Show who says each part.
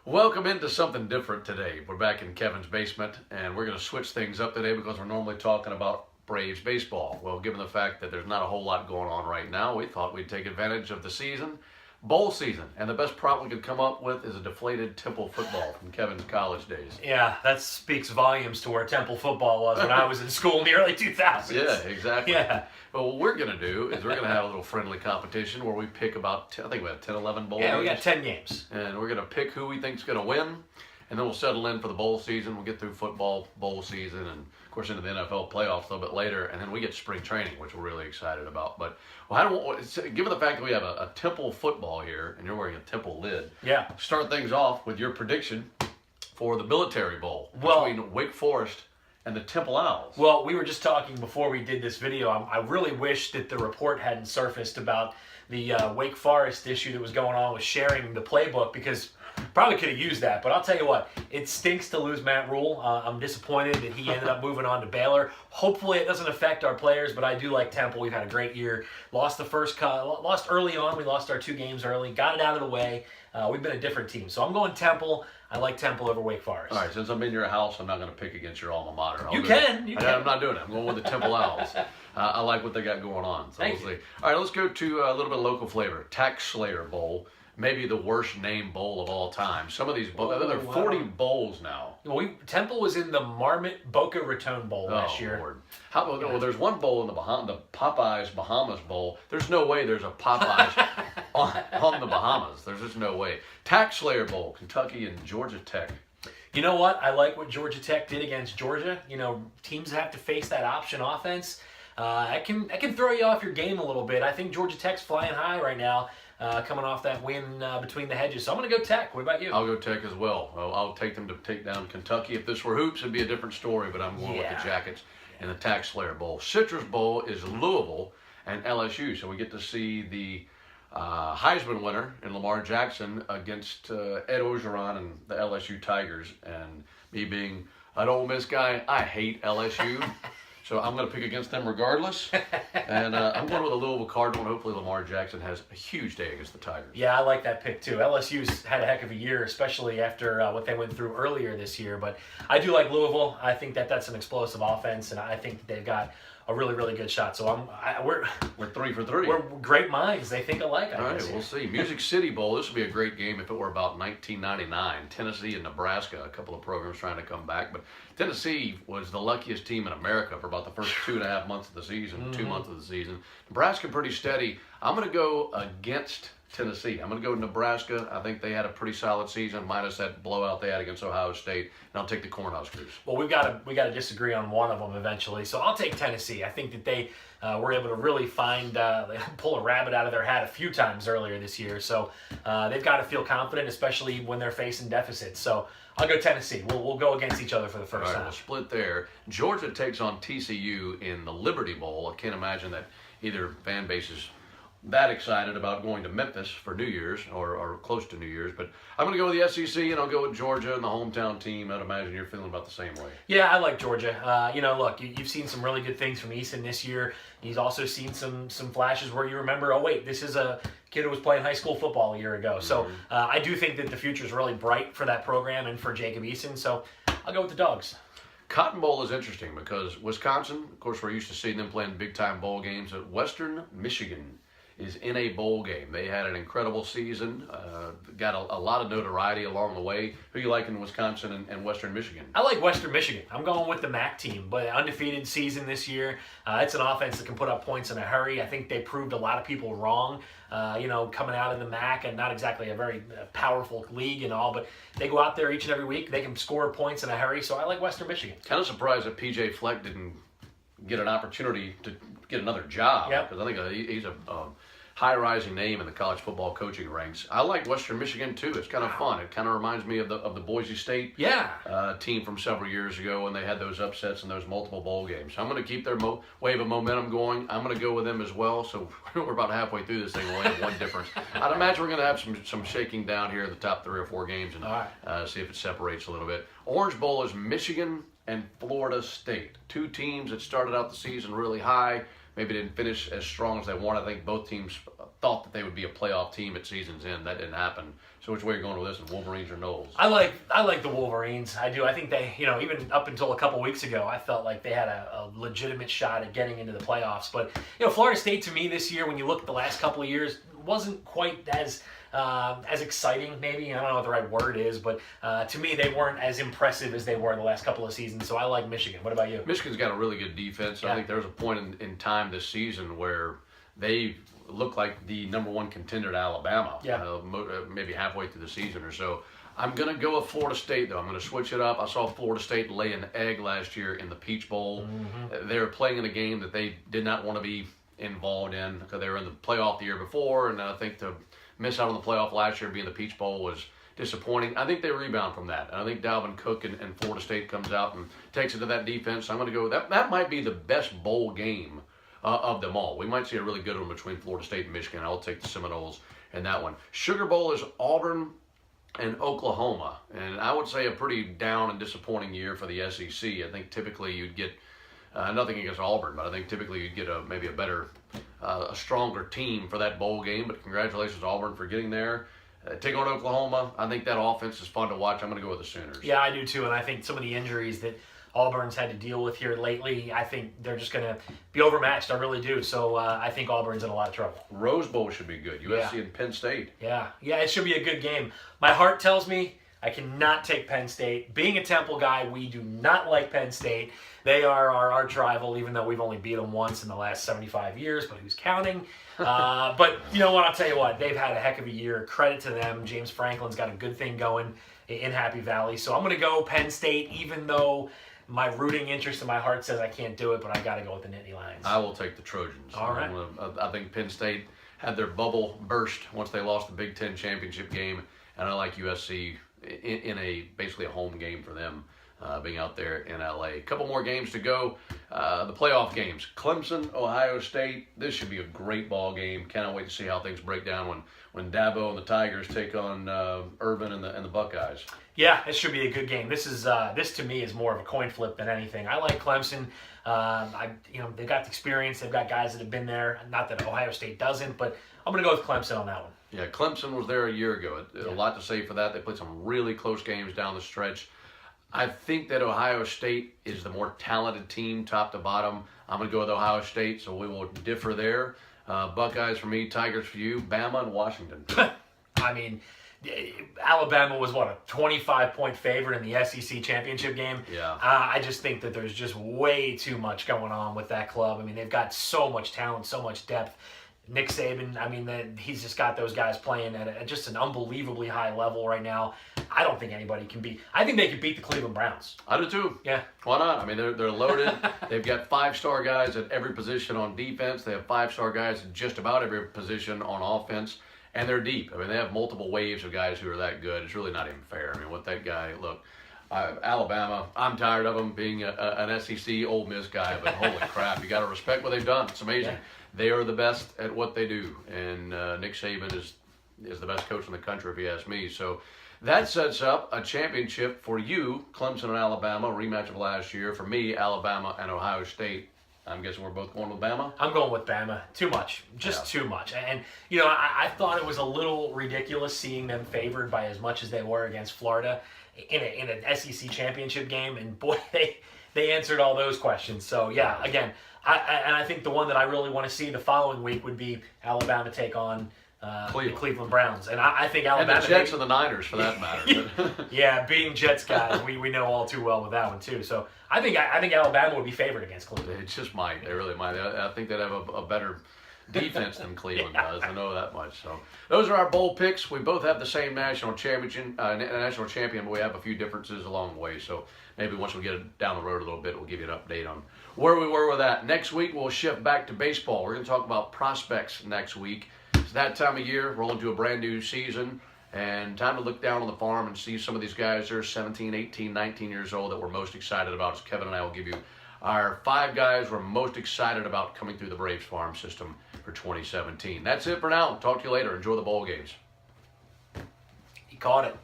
Speaker 1: Welcome into something different today. We're back in Kevin's basement, and we're going to switch things up today because we're normally talking about Braves baseball. Well, given the fact that there's not a whole lot going on right now, we thought we'd take advantage of the season, bowl season, and the best prop we could come up with is a deflated Temple football from Kevin's college days.
Speaker 2: Yeah, that speaks volumes to where Temple football was when I was in school in the early 2000s.
Speaker 1: Yeah, exactly.
Speaker 2: Yeah.
Speaker 1: But what we're going to do is we're going to have a little friendly competition where we pick about, I think we have 10, 11 bowl games.
Speaker 2: Yeah, we got 10 games.
Speaker 1: And we're going to pick who we think's going to win, and then we'll settle in for the bowl season. We'll get through football, bowl season, and of course into the NFL playoffs a little bit later, and then we get spring training, which we're really excited about. But given the fact that we have a Temple football here, and you're wearing a Temple lid,
Speaker 2: Yeah.
Speaker 1: start things off with your prediction for the Military Bowl
Speaker 2: Well-
Speaker 1: between Wake Forest and the Temple Owls.
Speaker 2: Well, we were just talking before we did this video. I really wish that the report hadn't surfaced about the Wake Forest issue that was going on with sharing the playbook, because probably could have used that. But I'll tell you what, it stinks to lose Matt Rule. I'm disappointed that he ended up moving on to Baylor. Hopefully it doesn't affect our players, but I do like Temple. We've had a great year. Lost early on. We lost our 2 games early. Got it out of the way. We've been a different team. So I'm going Temple. I like Temple over Wake Forest.
Speaker 1: All right, since I'm in your house, I'm not going to pick against your alma mater.
Speaker 2: You can.
Speaker 1: I'm not doing it. I'm going with the Temple Owls. I like what they got going on. So
Speaker 2: Thank
Speaker 1: we'll see. All right, let's go to a little bit of local flavor. Tax Slayer Bowl. Maybe the worst named bowl of all time. Some of these bowls, there are 40 bowls now.
Speaker 2: Well, Temple was in the Marmot Boca Raton Bowl last year.
Speaker 1: Lord. Well, there's one bowl in the Popeyes Bahamas Bowl. There's no way there's a Popeyes on the Bahamas. There's just no way. Tax Slayer Bowl, Kentucky and Georgia Tech.
Speaker 2: You know what? I like what Georgia Tech did against Georgia. You know, teams have to face that option offense. I can throw you off your game a little bit. I think Georgia Tech's flying high right now, coming off that win between the hedges. So I'm going to go Tech. What about you?
Speaker 1: I'll go Tech as well. I'll take them to take down Kentucky. If this were hoops, it'd be a different story, but I'm going with the Jackets in the Tax Slayer Bowl. Citrus Bowl is Louisville and LSU, so we get to see the Heisman winner in Lamar Jackson against Ed Orgeron and the LSU Tigers. And me being an Ole Miss guy, I hate LSU. So I'm going to pick against them regardless. And I'm going with a Louisville Cardinal, and hopefully Lamar Jackson has a huge day against the Tigers.
Speaker 2: Yeah, I like that pick too. LSU's had a heck of a year, especially after what they went through earlier this year. But I do like Louisville. I think that's an explosive offense, and I think they've got a really, really good shot. So we're
Speaker 1: 3 for 3.
Speaker 2: We're great minds. They think alike.
Speaker 1: All right, we'll see. Music City Bowl. This would be a great game if it were about 1999. Tennessee and Nebraska, a couple of programs trying to come back. But Tennessee was the luckiest team in America for about the first 2.5 months of the season, 2 months of the season. Nebraska pretty steady. I'm going to go against Tennessee. I'm going to go Nebraska. I think they had a pretty solid season, minus that blowout they had against Ohio State, and I'll take the Cornhuskers.
Speaker 2: Well, we got to disagree on one of them eventually. So I'll take Tennessee. I think that they were able to really pull a rabbit out of their hat a few times earlier this year. So they've got to feel confident, especially when they're facing deficits. So I'll go Tennessee. We'll go against each other for the first time.
Speaker 1: We'll split there. Georgia takes on TCU in the Liberty Bowl. I can't imagine that either fan base is that excited about going to Memphis for New Year's or close to New Year's, but I'm going to go with the SEC, and I'll go with Georgia and the hometown team. I'd imagine you're feeling about the same way.
Speaker 2: Yeah, I like Georgia. Look, you've seen some really good things from Eason this year. He's also seen some flashes where you remember, oh wait, this is a kid who was playing high school football a year ago. So I do think that the future is really bright for that program and for Jacob Eason. So I'll go with the Dogs.
Speaker 1: Cotton Bowl is interesting because Wisconsin, of course, we're used to seeing them playing big-time bowl games. At Western Michigan is in a bowl game. They had an incredible season, got a lot of notoriety along the way. Who you like in Wisconsin and Western Michigan?
Speaker 2: I like Western Michigan. I'm going with the MAC team, but undefeated season this year. It's an offense that can put up points in a hurry. I think they proved a lot of people wrong, coming out of the MAC, and not exactly a very powerful league and all, but they go out there each and every week. They can score points in a hurry, so I like Western Michigan.
Speaker 1: Kind of surprised that P.J. Fleck didn't get an opportunity to get another job, because I think he's a high-rising name in the college football coaching ranks. I like Western Michigan too. It's kind of fun. It kind of reminds me of the Boise State team from several years ago when they had those upsets and those multiple bowl games. So I'm going to keep their wave of momentum going. I'm going to go with them as well. So we're about halfway through this thing. We'll only have one difference. I'd imagine we're going to have some shaking down here in the top 3 or 4 games and see if it separates a little bit. Orange Bowl is Michigan and Florida State. 2 teams that started out the season really high. Maybe didn't finish as strong as they wanted. I think both teams thought that they would be a playoff team at season's end. That didn't happen. So which way are you going with this? Wolverines or Knowles?
Speaker 2: I like the Wolverines. I do. I think they, even up until a couple weeks ago, I felt like they had a legitimate shot at getting into the playoffs. But, Florida State to me this year, when you look at the last couple of years, wasn't quite as exciting, maybe. I don't know what the right word is, but to me, they weren't as impressive as they were the last couple of seasons. So I like Michigan. What about you?
Speaker 1: Michigan's got a really good defense. Yeah. I think there was a point in time this season where they looked like the number one contender to Alabama.
Speaker 2: Yeah.
Speaker 1: Maybe halfway through the season or so. I'm going to go with Florida State, though. I'm going to switch it up. I saw Florida State lay an egg last year in the Peach Bowl. Mm-hmm. They were playing in a game that they did not want to be involved in because they were in the playoff the year before, and I think to miss out on the playoff last year being the Peach Bowl was disappointing. I think they rebound from that. I think Dalvin Cook and Florida State comes out and takes it to that defense. So I'm going to go with that might be the best bowl game of them all. We might see a really good one between Florida State and Michigan. I'll take the Seminoles in that one. Sugar Bowl is Auburn and Oklahoma, and I would say a pretty down and disappointing year for the SEC. I think typically you'd get nothing against Auburn, but I think typically you'd get maybe a better, a stronger team for that bowl game. But congratulations, Auburn, for getting there. Take on Oklahoma. I think that offense is fun to watch. I'm going to go with the Sooners.
Speaker 2: Yeah, I do too, and I think some of the injuries that Auburn's had to deal with here lately, I think they're just going to be overmatched. I really do. So I think Auburn's in a lot of trouble.
Speaker 1: Rose Bowl should be good. USC and Penn State.
Speaker 2: Yeah, it should be a good game. My heart tells me I cannot take Penn State. Being a Temple guy, we do not like Penn State. They are our arch rival, even though we've only beat them once in the last 75 years, but who's counting? But you know what? I'll tell you what. They've had a heck of a year. Credit to them. James Franklin's got a good thing going in Happy Valley. So I'm going to go Penn State, even though my rooting interest in my heart says I can't do it, but I got to go with the Nittany Lions.
Speaker 1: I will take the Trojans.
Speaker 2: All right.
Speaker 1: I think Penn State had their bubble burst once they lost the Big Ten championship game, and I like USC in basically a home game for them, being out there in LA. A couple more games to go. The playoff games: Clemson, Ohio State. This should be a great ball game. Cannot wait to see how things break down when Dabo and the Tigers take on Urban and the Buckeyes.
Speaker 2: Yeah, it should be a good game. This to me is more of a coin flip than anything. I like Clemson. They've got the experience. They've got guys that have been there. Not that Ohio State doesn't, but I'm going to go with Clemson on that one.
Speaker 1: Yeah, Clemson was there a year ago. A lot to say for that. They played some really close games down the stretch. I think that Ohio State is the more talented team, top to bottom. I'm going to go with Ohio State, so we will differ there. Buckeyes for me, Tigers for you, Bama and Washington.
Speaker 2: I mean, Alabama was, a 25-point favorite in the SEC championship game?
Speaker 1: Yeah.
Speaker 2: I just think that there's just way too much going on with that club. I mean, they've got so much talent, so much depth. Nick Saban, he's just got those guys playing at just an unbelievably high level right now. I don't think anybody can beat. I think they could beat the Cleveland Browns.
Speaker 1: I do too.
Speaker 2: Yeah.
Speaker 1: Why not? I mean, they're loaded. They've got 5-star guys at every position on defense. They have 5-star guys at just about every position on offense. And they're deep. I mean, they have multiple waves of guys who are that good. It's really not even fair. I mean, what that guy, look, Alabama, I'm tired of them being an SEC Ole Miss guy, but holy crap, you got to respect what they've done. It's amazing.
Speaker 2: Yeah.
Speaker 1: They are the best at what they do, and Nick Saban is the best coach in the country, if you ask me. So that sets up a championship for you, Clemson and Alabama, rematch of last year. For me, Alabama and Ohio State. I'm guessing we're both going with Bama?
Speaker 2: I'm going with Bama. Too much. Just too much. And, I thought it was a little ridiculous seeing them favored by as much as they were against Florida in an SEC championship game. And, boy, they answered all those questions. So, yeah, again, I think the one that I really want to see the following week would be Alabama take on the Cleveland Browns. And I think Alabama...
Speaker 1: And the Jets and the Niners, for that matter.
Speaker 2: Yeah, being Jets guys, we know all too well with that one, too. So I think Alabama would be favored against Cleveland.
Speaker 1: It just might. They really might. I think they'd have a better defense than Cleveland does. I know that much. So those are our bowl picks. We both have the same national champion, but we have a few differences along the way. So maybe once we get it down the road a little bit, we'll give you an update on where we were with that. Next week, we'll shift back to baseball. We're going to talk about prospects next week. It's that time of year, rolling to a brand new season, and time to look down on the farm and see some of these guys that are 17, 18, 19 years old that we're most excited about. As Kevin and I will give you our 5 guys we're most excited about coming through the Braves farm system for 2017. That's it for now. Talk to you later. Enjoy the bowl games.
Speaker 2: He caught it.